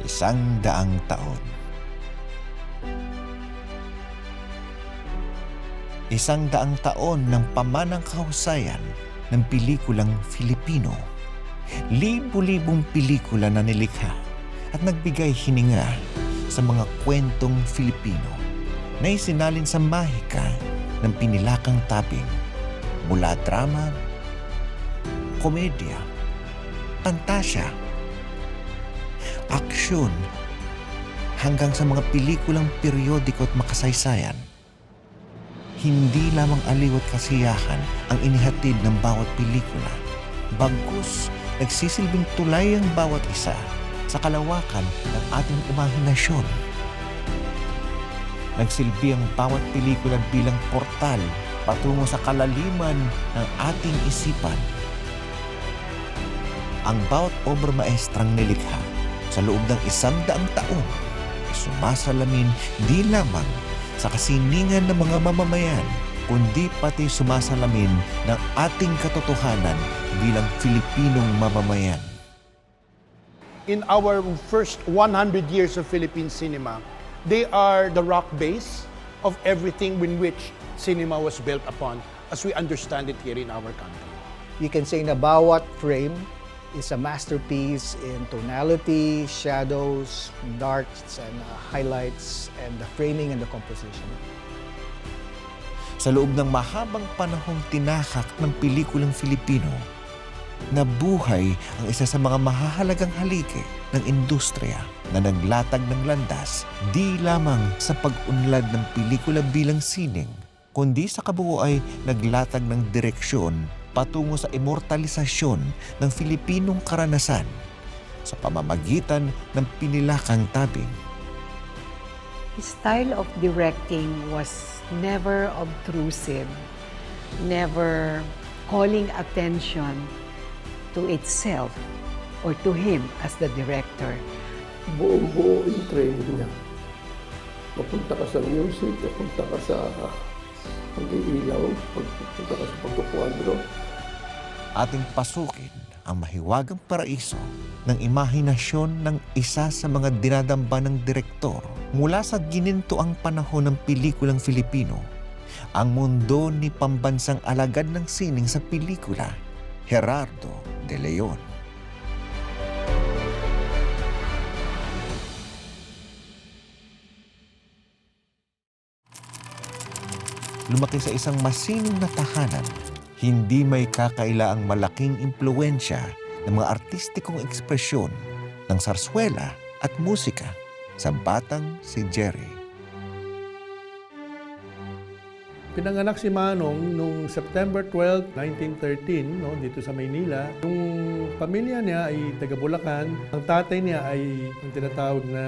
100 taon. 100 taon ng pamanang kahusayan ng pelikulang Filipino. Libo-libong pelikula na nilikha at nagbigay hininga sa mga kwentong Filipino na isinalin sa mahika ng pinilakang taping mula drama, komedya, pantasya, aksyon, hanggang sa mga pelikulang periodiko at makasaysayan. Hindi lamang aliw at kasiyahan ang inihatid ng bawat pelikula. Bagkus, nagsisilbing tulay ang bawat isa sa kalawakan ng ating imahinasyon. Nagsilbi ang bawat pelikula bilang portal patungo sa kalaliman ng ating isipan. Ang bawat obra maestrang nilikha sa loob ng 100 taon ay sumasalamin di lamang sa kasiningan ng mga mamamayan, kundi pati sumasalamin ng ating katotohanan bilang Filipinong mamamayan. In our first 100 years of Philippine cinema, they are the rock base of everything in which cinema was built upon as we understand it here in our country. You can say na bawat frame is a masterpiece in tonality, shadows, darks, and highlights, and the framing and the composition. Sa loob ng mahabang panahong tinakak ng pelikulang Filipino, nabuhay ang isa sa mga mahahalagang haligi ng industriya na naglatag ng landas di lamang sa pag-unlad ng pelikula bilang sining, kundi sa kabuo ay naglatag ng direksyon patungo sa immortalisasyon ng Filipinong karanasan sa pamamagitan ng pinilakang tabing. His style of directing was never obtrusive, never calling attention to itself or to him as the director. Buong-buo yung training niya. Mapunta ka sa music, mapunta ka sa pag-iilaw, mapunta ka sa pagkukwadro. Ating pasukin ang mahiwagang paraiso ng imahinasyon ng isa sa mga dinadamba ng direktor mula sa ginintoang panahon ng pelikulang Filipino, ang mundo ni pambansang alagad ng sining sa pelikula, Gerardo de Leon. Lumaki sa isang masining na tahanan, hindi may kakaila ang malaking impluwensya ng mga artistikong ekspresyon ng sarswela at musika sa batang si Jerry. Pinanganak si Manong noong September 12, 1913, dito sa Maynila. Yung pamilya niya ay taga Bulacan. Ang tatay niya ay ang tinatawag na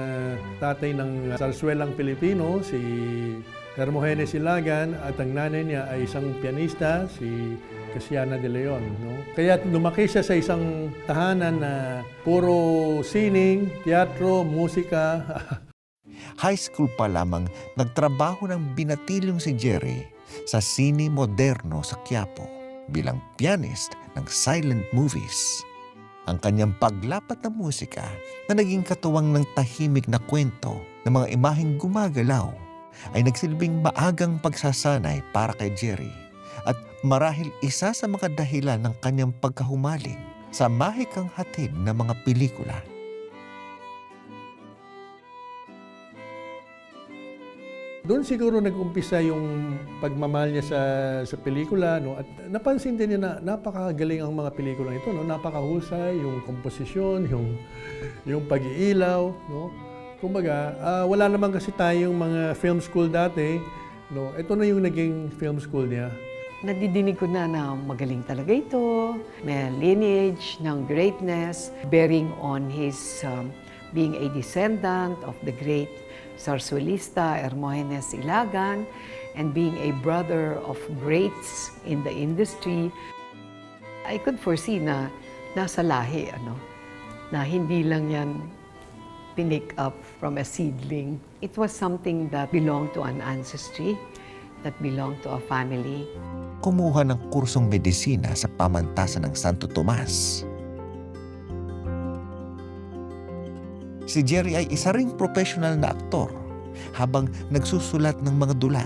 tatay ng sarswelang Pilipino, si Hermogenes Ilagan, at ang nanay niya ay isang pianista, si Casiana de Leon. Kaya lumaki siya sa isang tahanan na puro sining, teatro, musika. High school pa lamang nagtrabaho ng binatilyong si Jerry sa sine moderno sa Quiapo bilang pianist ng silent movies. Ang kanyang paglapat ng musika na naging katuwang ng tahimik na kwento ng mga imaheng gumagalaw ay nagsilbing maagang pagsasanay para kay Jerry at marahil isa sa mga dahilan ng kanyang pagkahumaling sa mahikang hatid ng mga pelikula. Doon siguro nag-umpisa yung pagmamahal niya sa pelikula, at napansin din niya na napakagaling ang mga pelikula ito, napakahusay, yung komposisyon, yung pag-iilaw, Kumbaga, wala naman kasi tayong mga film school dati, Ito na yung naging film school niya. Nadidinig ko na magaling talaga ito, may lineage ng greatness, bearing on his being a descendant of the great sarsuelista Hermogenes Ilagan and being a brother of greats in the industry. I could foresee na nasa lahi, na hindi lang yan pinick up from a seedling. It was something that belonged to an ancestry, that belonged to a family. Kumuha ng kursong medisina sa pamantasan ng Santo Tomas. Si Jerry ay isa ring professional na aktor habang nagsusulat ng mga dula.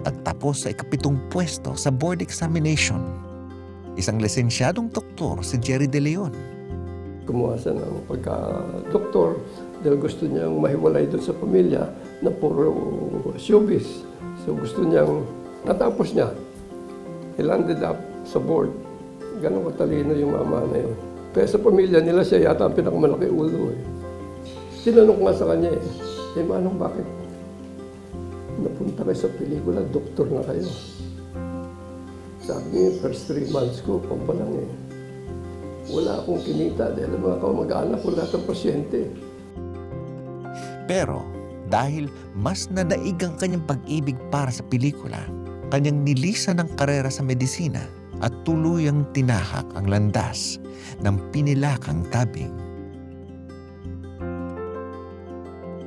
Nagtapos sa ikapitong pwesto sa board examination. Isang lisensyadong doktor si Jerry De Leon. Gumawa siya ng pagka-doktor dahil gusto niyang mahiwalay doon sa pamilya na puro showbiz. So gusto niyang natapos niya. He landed up sa board. Ganon katalino yung mama na yun. Kaya sa pamilya nila siya yata ang pinakamalaki ulo eh. Tinanong ko nga sa kanya eh, Manong, bakit napunta kayo sa pelikula, doktor na kayo? Sabi niya, first 3 months ko, pampalang eh. Wala akong kinita dahil ang mga kamag-anak ko lahat ng pasyente. Pero dahil mas nadaig ang kanyang pag-ibig para sa pelikula, kanyang nilisan ng karera sa medisina at tuluyang tinahak ang landas ng pinilakang tabing.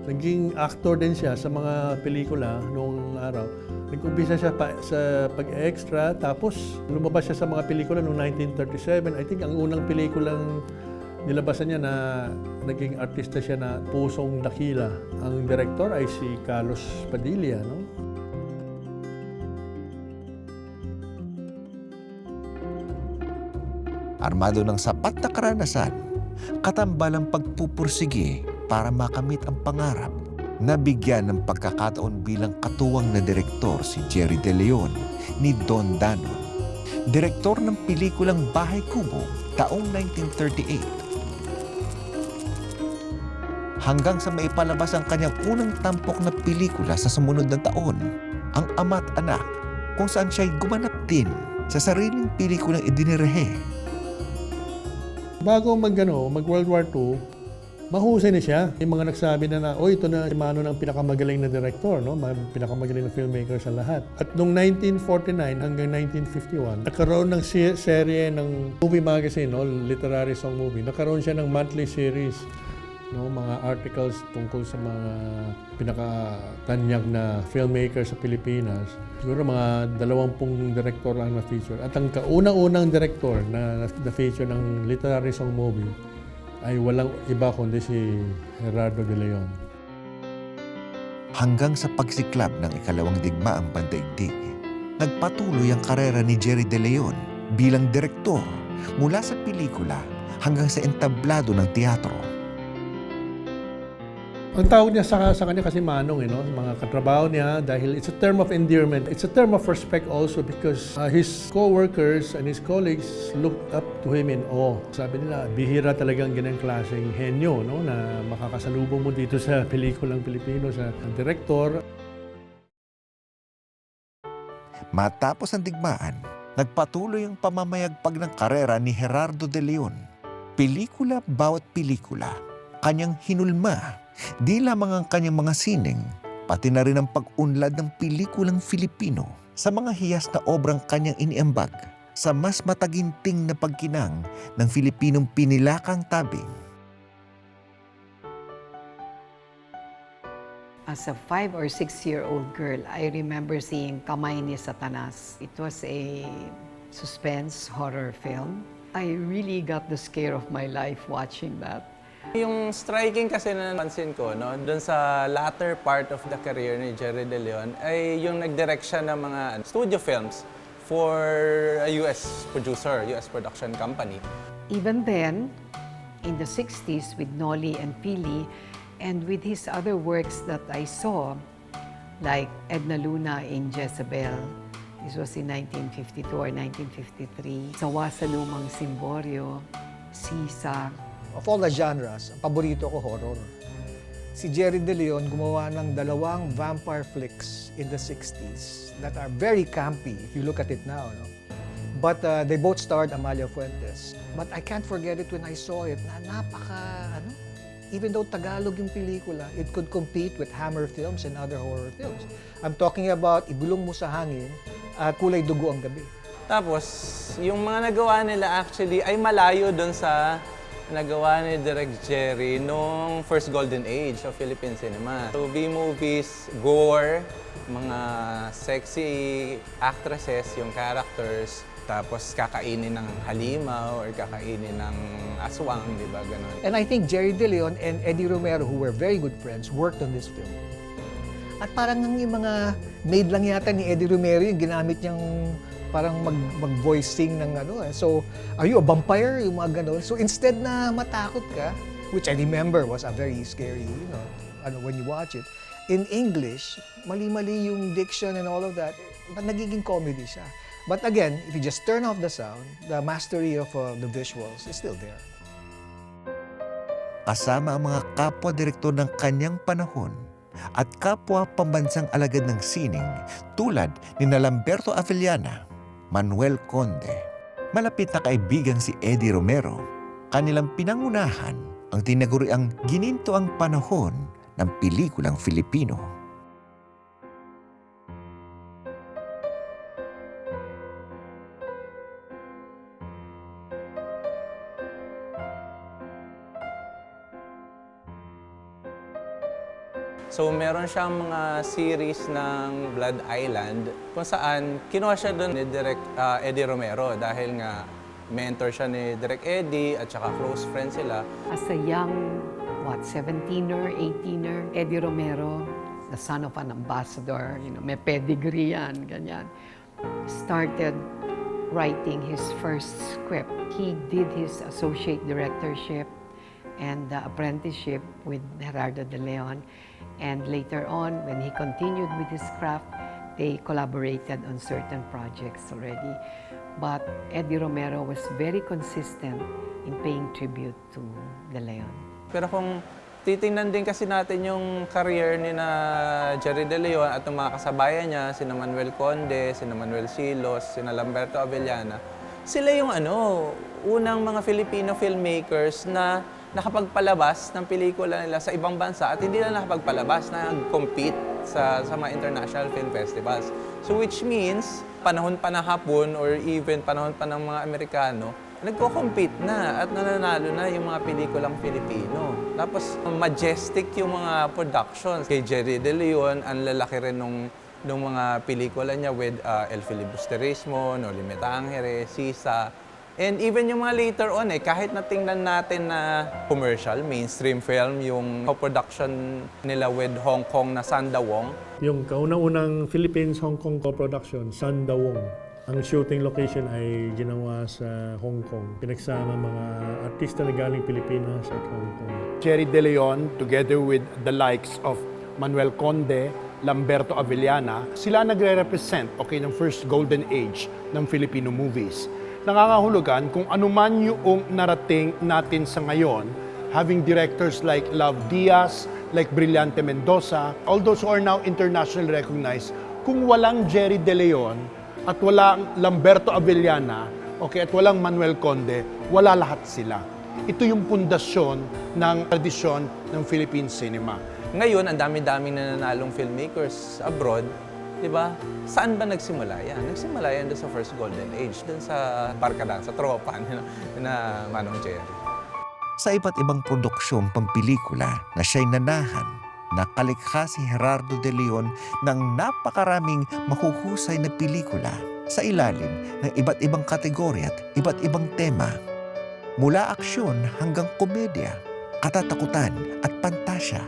Naging actor din siya sa mga pelikula noong araw. Nag-umpisa siya sa pag-extra, tapos lumabas siya sa mga pelikula noong 1937. I think ang unang pelikulang nilabasan niya na naging artista siya na Pusong Dakila. Ang direktor ay si Carlos Padilla, no? Armado ng sapat na karanasan, katambal ang pagpupursige para makamit ang pangarap. Nabigyan ng pagkakataon bilang katuwang na direktor si Jerry De Leon ni Don Danon, direktor ng pelikulang Bahay Kubo taong 1938. Hanggang sa maipalabas ang kanyang unang tampok na pelikula sa sumunod na taon, ang Ama't Anak, kung saan siya'y gumanap din sa sariling pelikulang idinirehe. Bago mag-World War II, mahusay na siya. Yung mga nagsabi na ito na si Mano ng pinakamagaling na direktor, no? Pinakamagaling na filmmaker sa lahat. At noong 1949 hanggang 1951, nagkaroon ng serye ng movie magazine, no? Literary Song Movie. Nagkaroon siya ng monthly series, no? Mga articles tungkol sa mga pinakatanyag na filmmaker sa Pilipinas. Siguro mga 20 direktor ang na-feature. At ang kaunang-unang direktor na na-feature ng Literary Song Movie ay walang iba kundi si GERARDO de Leon. Hanggang sa pagsiklab ng ikalawang digmaang pandaigdig, nagpatuloy ang karera ni Jerry De Leon bilang direktor mula sa pelikula hanggang sa entablado ng teatro. Ang tawag niya sa kanya kasi Manong, mga katrabaho niya, dahil it's a term of endearment. It's a term of respect also because his co-workers and his colleagues looked up to him in awe. Sabi nila, bihira talagang ganang klaseng henyo, no, na makakasalubong mo dito sa pelikulang Pilipino, sa direktor. Matapos ang digmaan, nagpatuloy ang pamamayagpag ng karera ni GERARDO de Leon. Pelikula bawat pelikula, kanyang hinulma. Di lamang ang kanyang mga sining, pati na rin ang pag-unlad ng pelikulang Filipino sa mga hiyas na obrang kanyang iniambag sa mas mataginting na pagkinang ng Filipinong pinilakang tabing. As a 5 or 6-year-old girl, I remember seeing Kamay ni Satanas. It was a suspense horror film. I really got the scare of my life watching that. Yung striking kasi na napansin ko, no, doon sa latter part of the career ni Jerry De Leon ay yung nag-direct siya ng mga studio films for a US producer, US production company. Even then, in the 60s with Noli and Pili, and with his other works that I saw, like Edna Luna in Jezebel, this was in 1952 or 1953, Sawa sa Lumang Simboryo, Sisa. Of all the genres, ang paborito ko horror. Si Jerry De Leon gumawa ng 2 vampire flicks in the 60s that are very campy if you look at it now. No? But they both starred Amalia Fuentes. But I can't forget it when I saw it na even though Tagalog yung pelikula, it could compete with Hammer Films and other horror films. I'm talking about Ibulong Mo sa Hangin at Kulay Dugo ang Gabi. Tapos, yung mga nagawa nila actually ay malayo doon sa nagawa ni Direk Jerry nung first golden age of Philippine cinema. So, B-movies, gore, mga sexy actresses, yung characters, tapos kakainin ng halimaw or kakainin ng aswang, di ba, ganon. And I think Jerry De Leon and Eddie Romero, who were very good friends, worked on this film. At parang yung mga maid lang yata ni Eddie Romero yung ginamit niyang parang mag-voicing ng ano. So, are you a vampire? Yung mga ganon. So, instead na matakot ka, which I remember was a very scary, when you watch it, in English, mali-mali yung diction and all of that, but nagiging comedy siya. But again, if you just turn off the sound, the mastery of the visuals is still there. Kasama ang mga kapwa-direktor ng kanyang panahon at kapwa pambansang alagad ng sining tulad ni Lamberto Avellana, Manuel Conde. Malapit na kaibigan si Eddie Romero. Kanilang pinangunahan ang tinaguriang gininto ang panahon ng pelikulang Filipino. So meron siyang mga series ng Blood Island kung saan kinuha siya doon ni Direk Eddie Romero dahil nga mentor siya ni Direk Eddie at saka close friend sila. As a young, 17er, 18er, Eddie Romero, the son of an ambassador, may pedigree yan, ganyan, started writing his first script. He did his associate directorship and the apprenticeship with Gerardo De Leon. And later on, when he continued with his craft, they collaborated on certain projects already. But Eddie Romero was very consistent in paying tribute to De Leon. Pero kung titingnan din kasi natin yung career ni na Jerry De Leon at ng mga kasabayan niya, sina Manuel Conde, sina Manuel Silos, sina Lamberto Avellana, sila yung unang mga Filipino filmmakers na nakapagpalabas ng pelikula nila sa ibang bansa at hindi na nakapagpalabas na compete sa mga international film festivals. So which means, panahon pa na Hapon or even panahon pa ng mga Amerikano, nagko-compete na at nananalo na yung mga pelikulang Filipino. Tapos majestic yung mga productions. Kay Jerry De Leon, ang lalaki rin nung mga pelikula niya with El Filibusterismo, No Limita Angere, Sisa. And even yung mga later on, kahit natingnan natin na commercial, mainstream film, yung co-production nila with Hong Kong na Sandawong. Yung kaunang-unang Philippines-Hong Kong co-production, Sandawong. Ang shooting location ay ginawa sa Hong Kong. Pinagsama mga artista na galing Pilipinas at Hong Kong. Jerry De Leon, together with the likes of Manuel Conde, Lamberto Avellana, sila nagre-represent ng first golden age ng Filipino movies. Nangangahulugan kung anuman yung narating natin sa ngayon, having directors like Love Diaz, like Brillante Mendoza, all those who are now internationally recognized, kung walang Jerry De Leon at walang Lamberto Avellana, at walang Manuel Conde, wala lahat sila. Ito yung pundasyon ng tradisyon ng Philippine cinema. Ngayon, ang dami-daming nananalong filmmakers abroad. Diba? Saan ba nagsimula yan? Nagsimula yan doon sa first golden age, doon sa barkada, sa tropa na Manong Jerry. Sa iba't ibang produksyong pampelikula na siya'y nanahan, nakalikha si Gerardo De Leon ng napakaraming mahuhusay na pelikula sa ilalim ng iba't ibang kategorya at iba't ibang tema. Mula aksyon hanggang komedya, katatakutan at pantasya,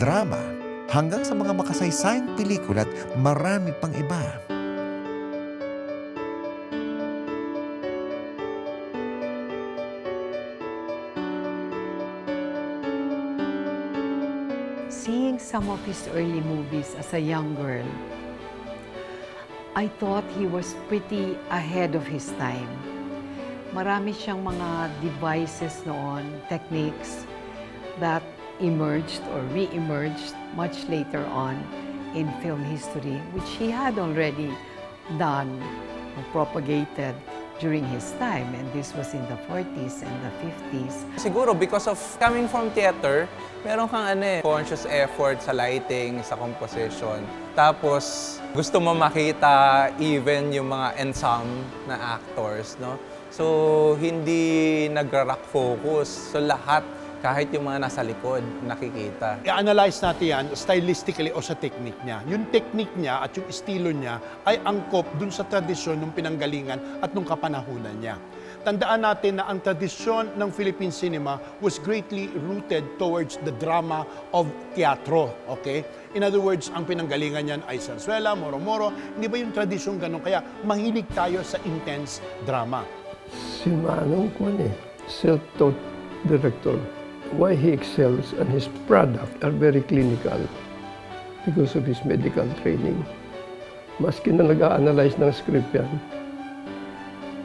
drama, hanggang sa mga makasaysayang pelikula at marami pang iba. Seeing some of his early movies as a young girl, I thought he was pretty ahead of his time. Marami siyang mga devices noon, techniques that emerged or re-emerged much later on in film history, which he had already done or propagated during his time, and this was in the 40s and the 50s. Siguro because of coming from theater, meron kang conscious effort sa lighting, sa composition. Tapos gusto mo makita even yung mga ensemble na actors, no? So hindi nagra-rock focus. So lahat kahit yung mga nasa likod nakikita. I-analyze natin yan stylistically o sa technique niya. Yung technique niya at yung estilo niya ay angkop dun sa tradisyon ng pinanggalingan at nung kapanahunan niya. Tandaan natin na ang tradisyon ng Philippine cinema was greatly rooted towards the drama of teatro, okay? In other words, ang pinanggalingan niyan ay sarsuela, moro-moro. Hindi ba yung tradisyon ganun? Kaya mahilig tayo sa intense drama. Si Manong self-taught director. Why he excels and his product are very clinical because of his medical training. Maski na nag-a-analyze ng script yan,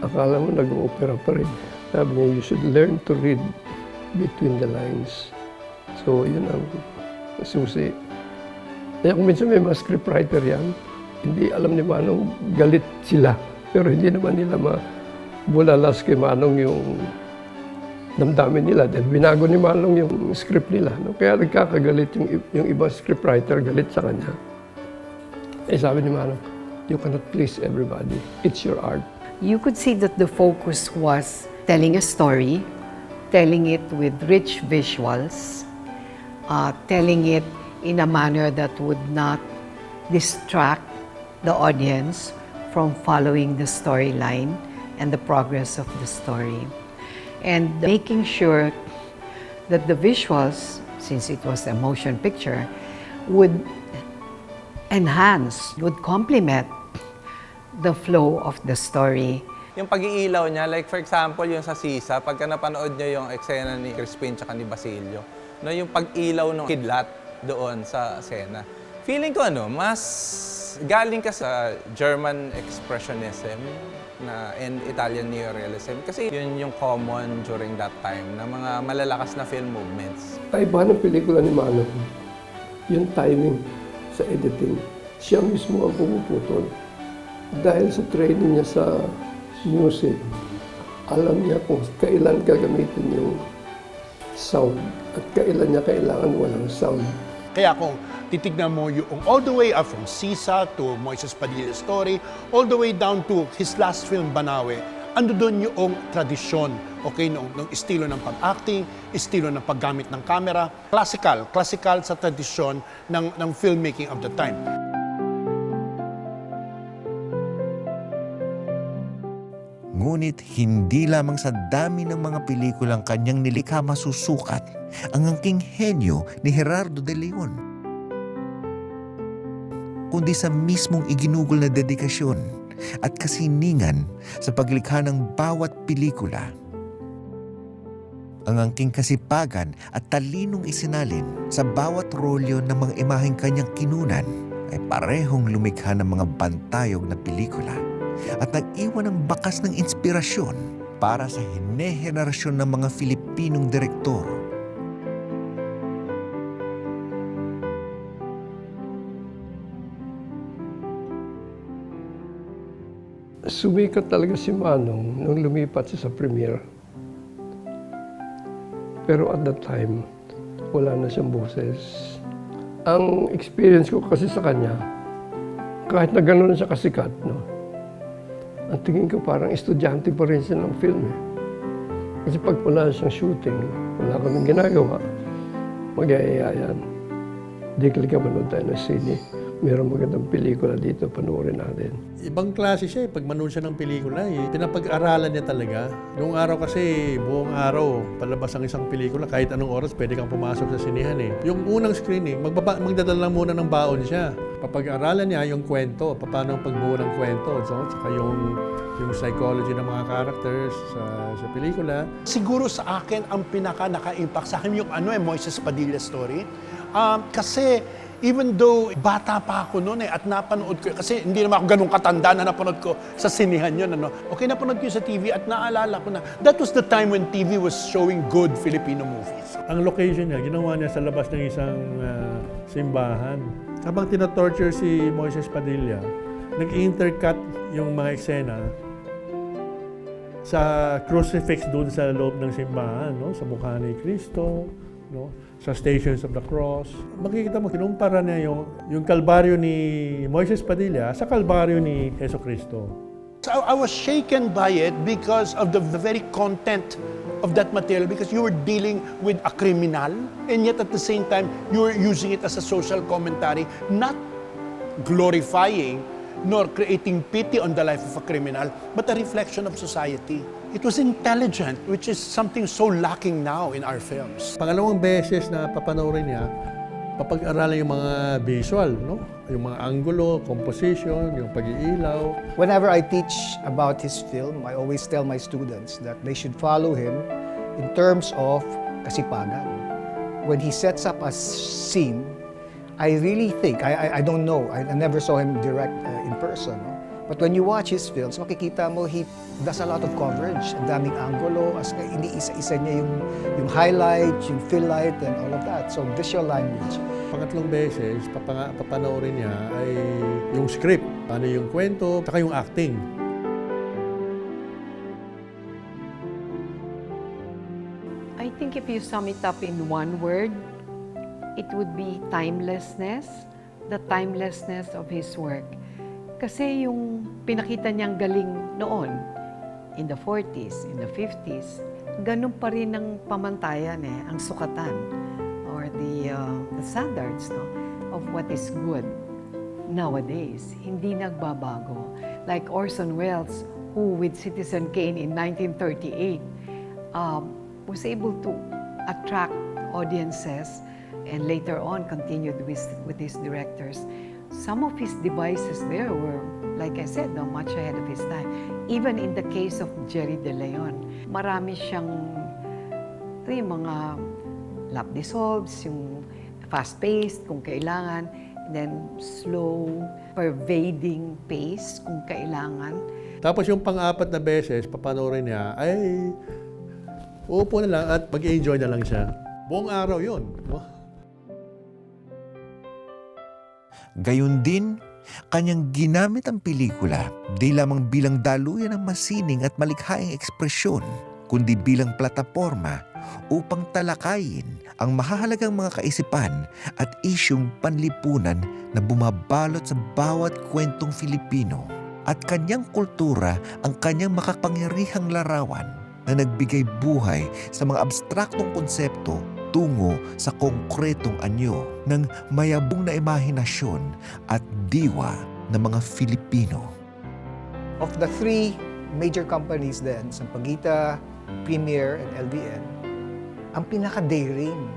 akala mo nag-opera pa rin. Sabi niya, you should learn to read between the lines. So, yun ang susi. Kaya kung minsan may mga scriptwriter yan, hindi alam ni Manong galit sila. Pero hindi naman nila mabulalas kay Manong yung damdamin nila. Dahil binago ni Manong yung script nila. No? Kaya nagkakagalit yung ibang scriptwriter, galit sa kanya. Eh sabi ni Manong, you cannot please everybody. It's your art. You could see that the focus was telling a story, telling it with rich visuals, telling it in a manner that would not distract the audience from following the storyline and the progress of the story. And making sure that the visuals, since it was a motion picture, would enhance, would complement the flow of the story. Yung pag-iilaw niya, like for example, yung sa Sisa, pagka napanood niyo yung eksena ni Crispin tsaka ni Basilio, no, yung pag-ilaw ng kidlat doon sa eksena. Feeling ko mas galing ka sa German Expressionism and Italian Neorealism kasi yun yung common during that time na mga malalakas na film movements. Kaiba ng pelikula ni Manong, yung timing sa editing, siya mismo ang pumuputol. Dahil sa training niya sa music, alam niya kung kailan gagamitin yung sound at kailan niya kailangan walang sound. Kaya kung titignan mo yung all the way up from Sisa to Moises Padilla's story, all the way down to his last film, Banawe, ando doon yung tradisyon, okay, ng estilo ng pag-acting, estilo ng paggamit ng camera, classical sa tradisyon ng filmmaking of the time. Ngunit hindi lamang sa dami ng mga pelikulang kanyang nilikha masusukat ang angking henyo ni Gerardo de Leon, kundi sa mismong iginugol na dedikasyon at kasiningan sa paglikha ng bawat pelikula. Ang angking kasipagan at talinong isinalin sa bawat rolyo ng mga imaheng kanyang kinunan ay parehong lumikha ng mga bantayog na pelikula at nag-iwan ng bakas ng inspirasyon para sa hine-henerasyon ng mga Filipinong direktor. Sumikat talaga si Manong nung lumipat siya sa premiere. Pero at that time, wala na siyang boses. Ang experience ko kasi sa kanya, kahit na gano'n siya kasikat, no? Ang tingin ko parang estudyante pa rin siya ng film. Kasi pag wala siyang shooting, wala kaming ginagawa, mag-iaya yan. Di ka manood tayo ng sine. Meron magandang pelikula dito, panoorin natin. Ibang klase siya pag manood siya ng pelikula. Pinapag-aralan niya talaga. Noong araw kasi, buong araw, palabas ang isang pelikula, kahit anong oras, pwede kang pumasok sa sinihan Yung unang screening, magdadala muna ng baon siya. Papag-aralan niya yung kwento, paano ang pagbuo ng kwento, saka yung psychology ng mga characters sa pelikula. Siguro sa akin, ang pinaka-naka-impact sa akin yung Moises Padilla story. Kasi even though bata pa ako noon at napanood ko, kasi hindi naman ako ganun katanda na napanood ko sa sinihan yun. Okay, napanood ko sa TV at naalala ko na that was the time when TV was showing good Filipino movies. Ang location niya, ginawa niya sa labas ng isang simbahan. Habang tina-torture si Moises Padilla, nag-intercut yung mga eksena sa crucifix doon sa loob ng simbahan, no? Sa mukha ni Cristo, no? Sa Stations of the Cross. Makikita mo, kinumpara niya yung kalbaryo ni Moises Padilla sa kalbaryo ni Jesucristo. So I was shaken by it because of the very content of that material, because you were dealing with a criminal, and yet at the same time, you were using it as a social commentary, not glorifying nor creating pity on the life of a criminal, but a reflection of society. It was intelligent, which is something so lacking now in our films. Pangalawang beses na papanoorin niya, papag-aralan yung mga visual, no? Yung mga angulo, composition, yung pag-iilaw. Whenever I teach about his film, I always tell my students that they should follow him in terms of kasipagan. When he sets up a scene, I really think, I don't know, I never saw him direct in person, no? But when you watch his films, makikita mo he does a lot of coverage, ang daming angulo, iniisa-isa niya yung highlight, yung fill light, and all of that. So visual language. Pangatlong beses, papanoorin niya ay yung script, ano yung kwento, saka yung acting. I think if you sum it up in one word, it would be timelessness, the timelessness of his work. Kasi yung pinakita niyang galing noon, in the 40s, in the 50s, ganun pa rin ang pamantayan ang sukatan or the standards, no, of what is good nowadays. Hindi nagbabago. Like Orson Welles, who with Citizen Kane in 1938 was able to attract audiences and later on continued with his directors. Some of his devices there were, like I said, much ahead of his time. Even in the case of Jerry De Leon, marami siyang yung mga lap dissolves, yung fast-paced kung kailangan, and then slow, pervading pace kung kailangan. Tapos yung pang-apat na beses, papanoorin niya, ay uupo na lang at mag-enjoy na lang siya. Buong araw yun. No? Gayun din, kanyang ginamit ang pelikula di lamang bilang daluyan ng masining at malikhaing ekspresyon, kundi bilang plataporma upang talakayin ang mahahalagang mga kaisipan at isyung panlipunan na bumabalot sa bawat kwentong Filipino. At kanyang kultura ang kanyang makapangyarihang larawan na nagbigay buhay sa mga abstraktong konsepto tungo sa konkretong anyo ng mayabong na imahinasyon at diwa ng mga Filipino. Of the three major companies then, Sampaguita, Premier, and LBN, ang pinaka-daring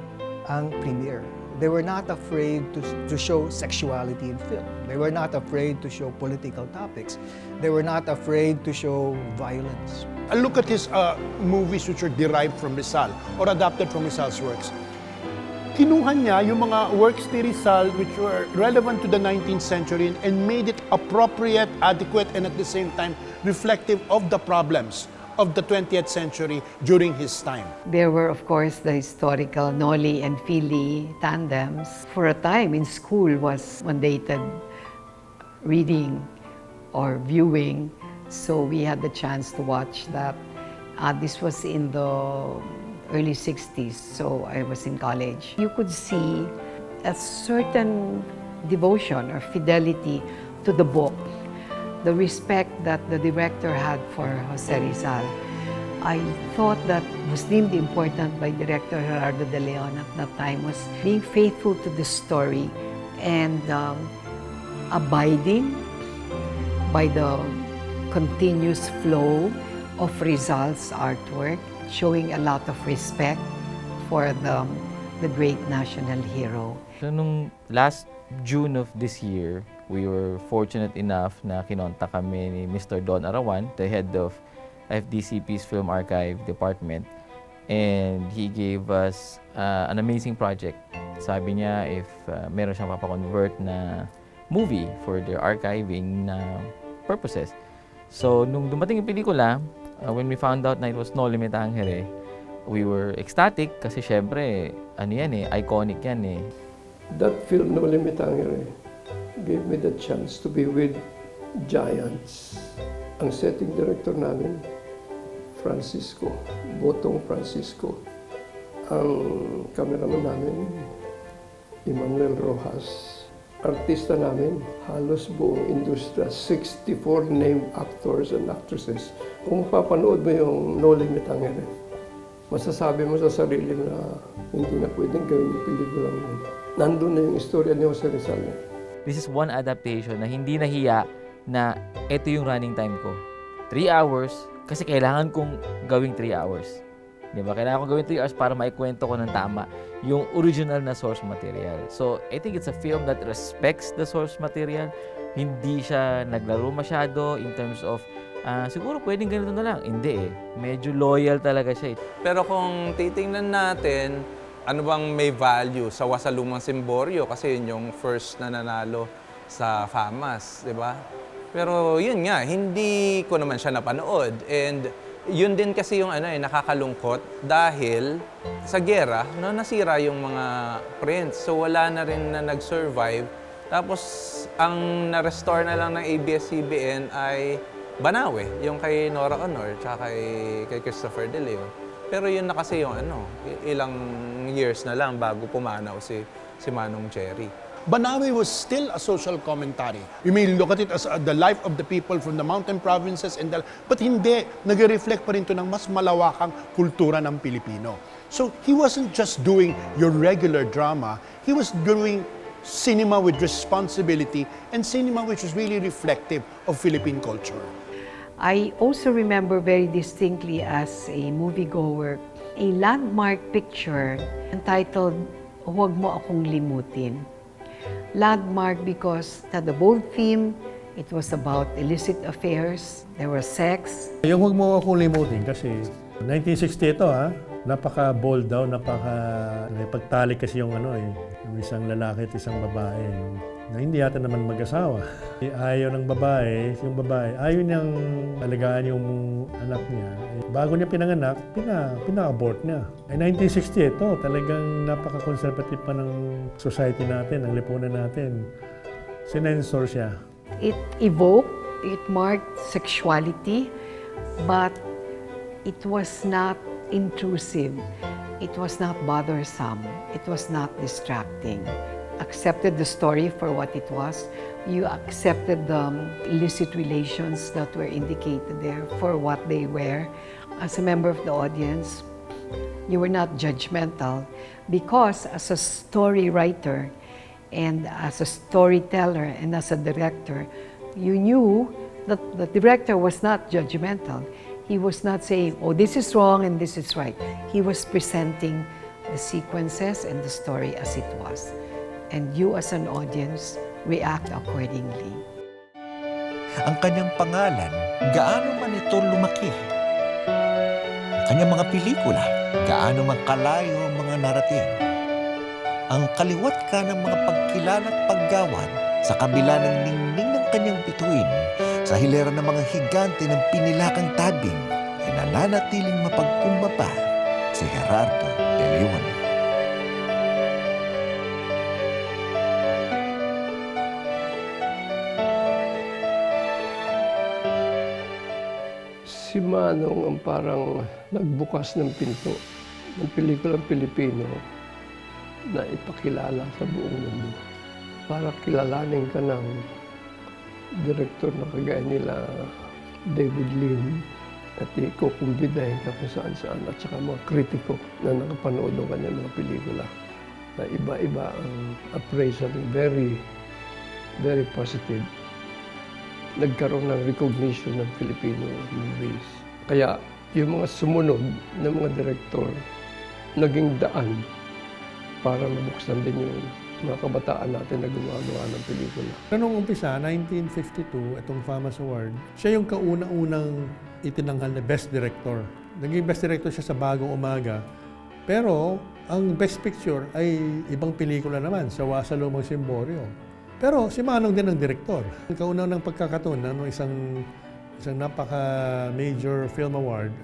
ang Premier. They were not afraid to show sexuality in film. They were not afraid to show political topics. They were not afraid to show violence. Look at his movies which are derived from Rizal or adapted from Rizal's works. Kinuha niya yung mga works ni Rizal which were relevant to the 19th century and made it appropriate, adequate, and at the same time reflective of the problems of the 20th century during his time. There were, of course, the historical Noli and Fili tandems. For a time in school was mandated reading or viewing, so we had the chance to watch that. This was in the early 60s, so I was in college. You could see a certain devotion or fidelity to the book, the respect that the director had for Jose Rizal. I thought that was deemed important by Director Gerardo de Leon at that time was being faithful to the story and abiding by the continuous flow of Rizal's artwork, showing a lot of respect for the great national hero. So nung last June of this year, we were fortunate enough na kinonta kami ni Mr. Don Arawan, the head of FDCP's Film Archive Department, and he gave us an amazing project. Sabi niya if meron siyang papakonvert na movie for their archiving na purposes. So nung dumating yung pelikula, when we found out na it was No Limit Angere, we were ecstatic kasi syempre, ano yan iconic yan That film, No Limit Angere, gave me the chance to be with giants. Ang setting director namin, Francisco, Botong Francisco. Ang cameraman namin, Emmanuel Rojas. artista namin, halos buong industriya, 64 named actors and actresses. Kung papanood mo yung No Limit Tangere, masasabi mo sa sarili na hindi na pwedeng gawin yung pelikulang yun. Nandun na yung istorya ni Jose Rizal. This is one adaptation na hindi nahiya na ito yung running time ko. 3 hours, kasi kailangan kong gawing 3 hours. Di ba? Kailangan kong gawin 3 hours para maikwento ko ng tama yung original na source material. So, I think it's a film that respects the source material. Hindi siya naglaro masyado in terms of, siguro pwedeng ganito na lang. Hindi eh. Medyo loyal talaga siya eh. Pero kung titingnan natin, ano bang may value sa Wasalumang Simboryo? Kasi yun yung first na nanalo sa FAMAS, di ba? Pero yun nga, hindi ko naman siya napanood. And yun din kasi yung nakakalungkot dahil sa gera, nasira yung mga prints. So wala na rin na nag-survive. Tapos ang na-restore na lang ng ABS-CBN ay Banawe, yung kay Nora Honor tsaka kay Christopher De Leon. Pero yun na kasi yung ilang years na lang bago pumanaw si Manong Cherry. Banawe was still a social commentary. You may look at it as the life of the people from the mountain provinces, but hindi. Nag-reflect pa rin ito ng mas malawakang kultura ng Pilipino. So he wasn't just doing your regular drama, he was doing cinema with responsibility and cinema which was really reflective of Philippine culture. I also remember very distinctly as a moviegoer, a landmark picture entitled Huwag Mo Akong Limutin. Landmark because it had a bold theme, it was about illicit affairs, there was sex. Yung huwag mo akong limutin kasi 1960 ito napaka-bold daw, napagtalik kasi yung yung isang lalaki at isang babae na hindi yata naman mag-asawa. Ayaw ng babae, yung babae, ayaw niyang alagaan yung anak niya. Bago niya pinanganak, pina-abort niya. 1960 ito, talagang napaka-conservative pa ng society natin, ng lipunan natin. Sinensor siya. It evoked, it marked sexuality, but it was not intrusive. It was not bothersome. It was not distracting. Accepted the story for what it was. You accepted the illicit relations that were indicated there for what they were. As a member of the audience, you were not judgmental because as a story writer and as a storyteller and as a director, you knew that the director was not judgmental. He was not saying, oh, this is wrong and this is right. He was presenting the sequences and the story as it was. And you as an audience react accordingly. Ang kanyang pangalan, gaano man ito lumaki. Ang kanyang mga pelikula, gaano man kalayo ang mga narating. Ang kaliwat ka ng mga pagkilala at paggawad sa kabila ng ningning ng kanyang bituin, sa hilera ng mga higante ng pinilakang tabing, ay nananatiling mapagkumbaba si Gerardo de Leon. Si Manong ang parang nagbukas ng pinto ng pelikulang Pilipino na ipakilala sa buong mundo. Para kilalanin ka ng direktor na kagaya nila David Lin at ikukumbidahin ka kung saan-saan at saka mga kritiko na nakapanood ng kanyang mga pelikula. Na iba-iba ang appraisal, very, very positive. Nagkaroon ng recognition ng Filipino movies. Kaya yung mga sumunod na mga direktor naging daan para mabuksan din yung mga kabataan natin na gumagawa ng pelikula. Noong umpisa, 1952, itong FAMAS Award, siya yung kauna-unang itinanghal na Best Director. Naging Best Director siya sa Bagong Umaga. Pero ang Best Picture ay ibang pelikula naman, sa Wasalumang Simboryo. Pero si Manong din ang direktor. Ang kauna-unang pagkakataon na isang napaka-major film award,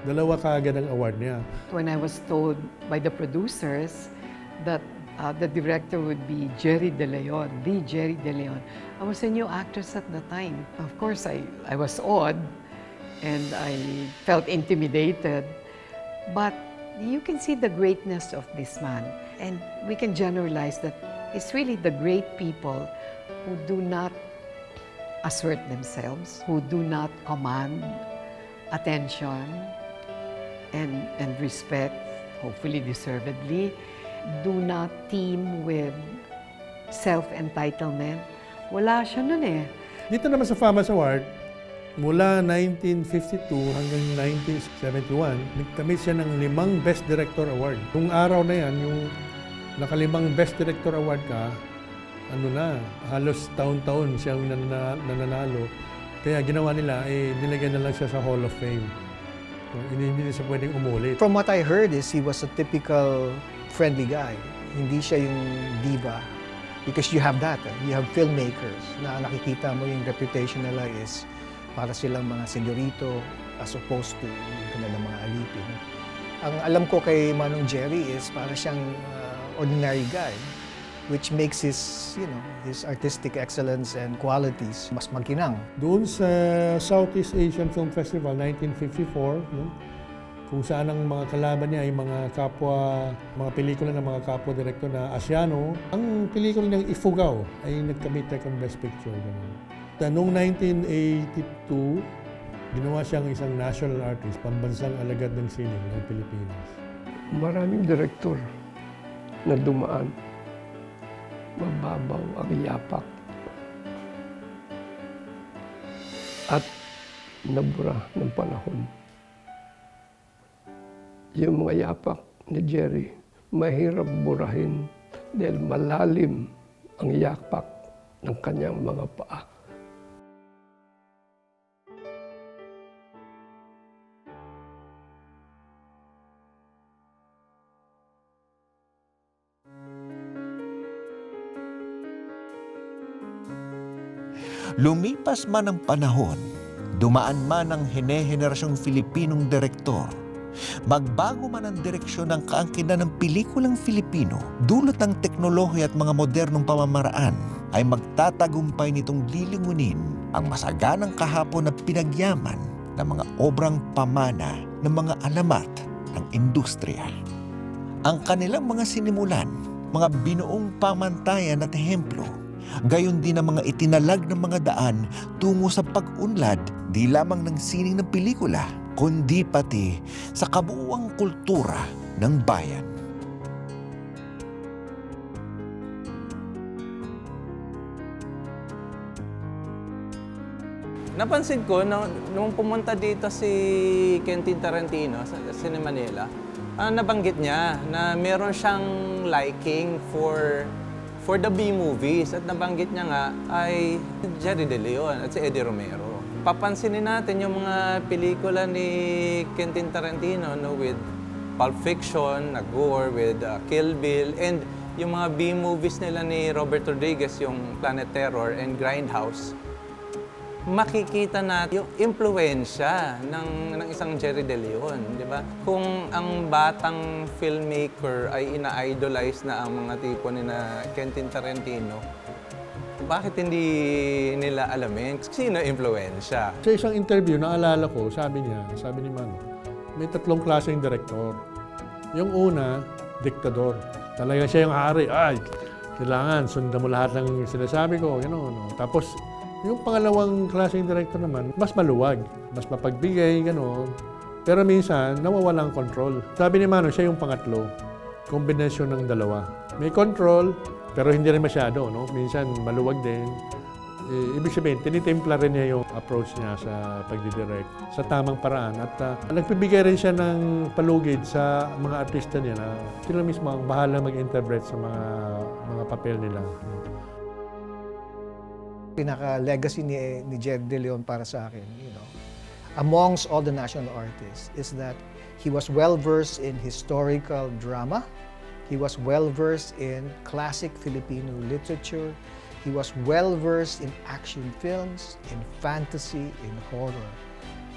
dalawa kaagad ang award niya. When I was told by the producers that the director would be Jerry De Leon, the Jerry De Leon, I was a new actress at the time. Of course, I was awed and I felt intimidated. But you can see the greatness of this man. And we can generalize that is really the great people who do not assert themselves, who do not command attention and respect, hopefully deservedly, do not teem with self-entitlement. Wala siya nun eh. Dito naman sa FAMAS Award, mula 1952 hanggang 1971, nagkamit siya ng 5 Best Director Award. Kung araw na yan, yung nakalimang Best Director Award ka, ano na, halos taon-taon siyang nananalo. Kaya ginawa nila, nilagyan na lang siya sa Hall of Fame. So, hindi na siya pwedeng umulit. From what I heard is he was a typical friendly guy. Hindi siya yung diva. Because you have that. You have filmmakers na nakikita mo yung reputation nila is para silang mga senyorito as opposed to yung kanilang mga alipin. Ang alam ko kay Manong Jerry is para siyang ordinary guy, which makes his artistic excellence and qualities mas magkinang. Doon sa Southeast Asian Film Festival 1954, no, kung saan ang mga kalaban niya ay mga pelikula ng mga kapwa-direktor na Asiano, ang pelikula ng Ifugao ay nagkamit second best picture. Noong 1982, ginawa siyang isang national artist, pambansang alagad ng sining ng Pilipinas. Maraming direktor na dumaan. Mababaw ang yapak. At nabura ng panahon. Yung mga yapak ni Jerry, mahirap burahin dahil malalim ang yapak ng kanyang mga paa. Lumipas man ang panahon, dumaan man ang henerasyon Filipinong direktor, magbago man ang direksyon ng kaangkinan ng pelikulang Filipino, dulot ng teknolohiya at mga modernong pamamaraan, ay magtatagumpay nitong lilingunin ang masaganang kahapon na pinagyaman ng mga obrang pamana ng mga alamat ng industriya. Ang kanilang mga sinimulan, mga binuong pamantayan at ehemplo, gayon din ang mga itinalag ng mga daan tungo sa pag-unlad di lamang ng sining ng pelikula, kundi pati sa kabuuang kultura ng bayan. Napansin ko, nung pumunta dito si Quentin Tarantino sa Manila, nabanggit niya na meron siyang liking for the B-movies at nabanggit niya nga ay Jerry De Leon at si Eddie Romero. Papansinin natin yung mga pelikula ni Quentin Tarantino with Pulp Fiction, na gore, with Kill Bill, and yung mga B-movies nila ni Robert Rodriguez, yung Planet Terror and Grindhouse. Makikita natin yung impluwensya ng isang Jerry De Leon, di ba? Kung ang batang filmmaker ay ina-idolize na ang mga tipo ni na Quentin Tarantino, bakit hindi nila alamin sino impluwensya? Sa isang interview, naalala ko, sabi ni Mano, may 3 klaseng direktor. Yung una, diktador. Talaga siya yung hari. Ay, kailangan sundan mo lahat ng sinasabi ko. No. Tapos, yung pangalawang klaseng director naman, mas maluwag, mas mapagbigay, gano'n. Pero minsan, nawawala ang control. Sabi ni Mano, siya yung pangatlo. Kombinasyon ng dalawa. May control, pero hindi rin masyado, no? Minsan, maluwag din. Ibig sabihin, tinitimpla rin niya yung approach niya sa pagdidirect sa tamang paraan. At nagpibigay rin siya ng palugid sa mga artista niya na sila mismo ang bahala mag-interpret sa mga papel nila. Pinaka-legacy ni Jerry De Leon para sa akin, amongst all the national artists, is that he was well-versed in historical drama, he was well-versed in classic Filipino literature, he was well-versed in action films, in fantasy, in horror.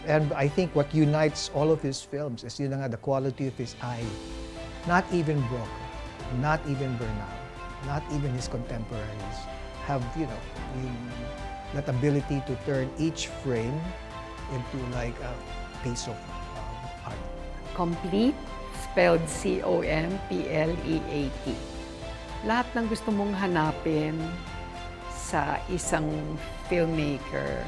And I think what unites all of his films is the quality of his eye. Not even Broca, not even Bernal, not even his contemporaries have, that ability to turn each frame into like a piece of art. Complete, spelled C-O-M-P-L-E-A-T. Lahat ng gusto mong hanapin sa isang filmmaker,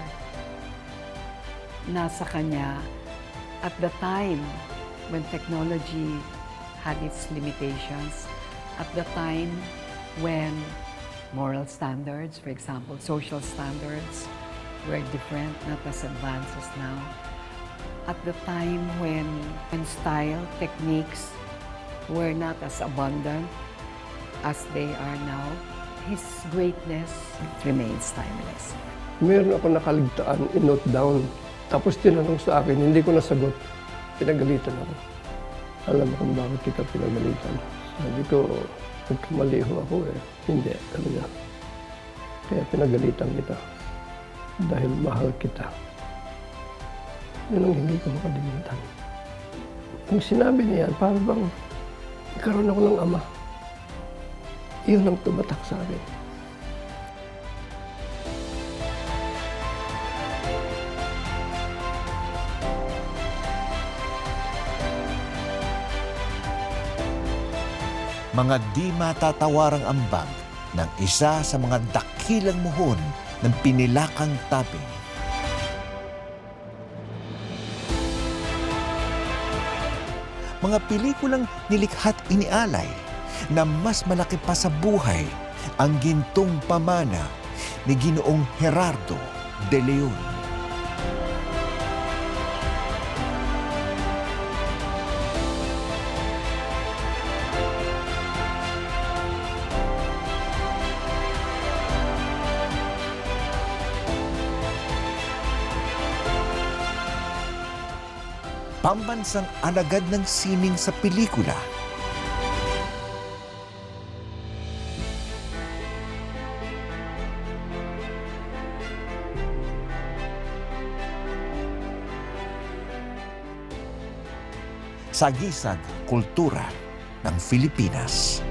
nasa kanya at the time when technology had its limitations, at the time when moral standards, for example, social standards, were different, not as advanced as now. At the time when style, techniques were not as abundant as they are now, his greatness remains timeless. Meron ako nakaligtaan, in-note down. Tapos tinanong sa akin, hindi ko nasagot. Pinagalitan ako. Alam mo kung bakit kita pinagalitan. Sabi ko, nagkamali ho ako eh. Hindi, sabi niya. Kaya pinagalitan kita. Dahil mahal kita. Yun ang hindi ko makalimutan. Kung sinabi niya yan, parang bang nagkaroon ako ng ama. Iyon ang tumatak sa akin. Mga di matatawarang ambag ng isa sa mga dakilang muhon ng pinilakang taping. Mga pelikulang nilikha't inialay na mas malaki pa sa buhay ang gintong pamana ni Ginoong Gerardo de Leon. Pambansang alagad ng sining sa pelikula. Sagisag, Kultura ng Pilipinas.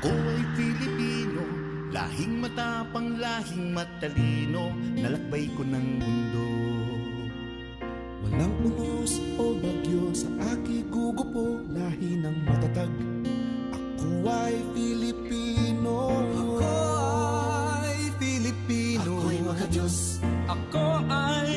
Ako ay Pilipino, lahing matapang, lahing matalino, nalakbay ko ng mundo. Walang unos o bagyo sa aking gugupo, lahi ng matatag. Ako ay Pilipino. Ako ay Pilipino. Ako'y makadiyos. Ako ay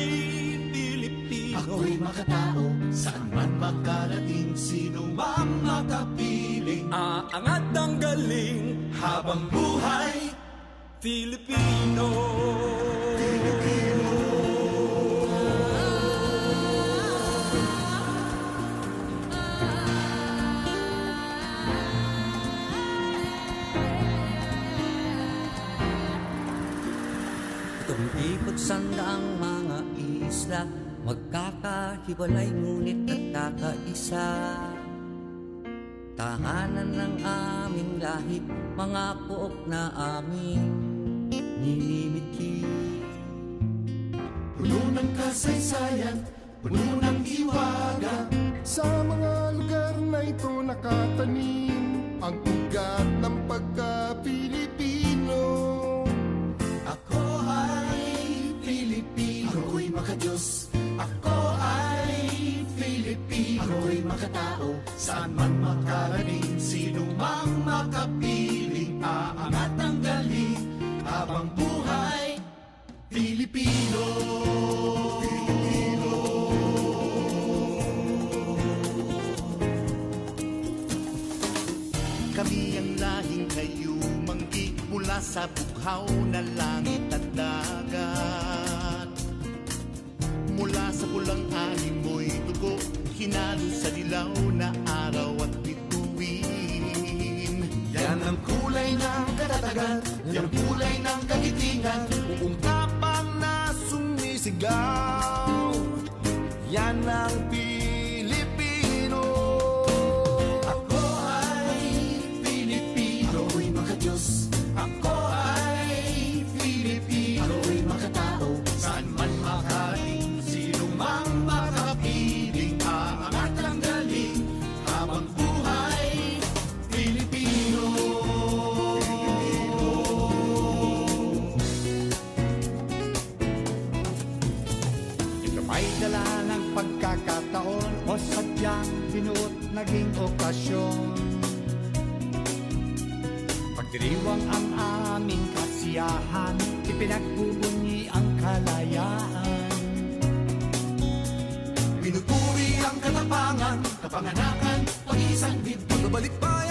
Pilipino. Ako'y makatao, saan man makarating, sino mang makapiling. Aangat ang galing Habang buhay, Filipino. Pilipino. Tumipot sandaang mga isla, magkakahiwalay ngunit nagkakaisa. Tahanan ng aming lahi, mga pook na aming ninimiti. Puno ng kasaysayan, puno ng hiwaga. Sa mga lugar na ito nakatanim ang ugat ng pagka-Pilipino. Ako ay Pilipino. Ako'y makadiyos. Ako ay Pilipino. Ako'y makatao, saan man makarating, sino mang makapiling. Aangat ang galing habang buhay, Pilipino. Pilipino. Kami ang lahing kayumanggi mula sa bughaw na langit at dagat. Mula sa pulang animoy dugo, hinalo sa dilaw na araw at bituin. Yan ang kulay ng katatagan, yan ang kulay ng kagitingan, buong tapang na sumisigaw. Yan ang Pilipino. Ako ay Pilipino. Ako'y makadiyos. Ako ay Pilipino. Ako'y makatao, saan man makarating, sino mang makapiling. naging okasyon. Pagdiriwang ang aming kasiyahan, ipinagbubunyi ang kalayaan. Pinupuri ang katapangan, kapanganakan, pag-iisang dibdib. Pagbabalik pa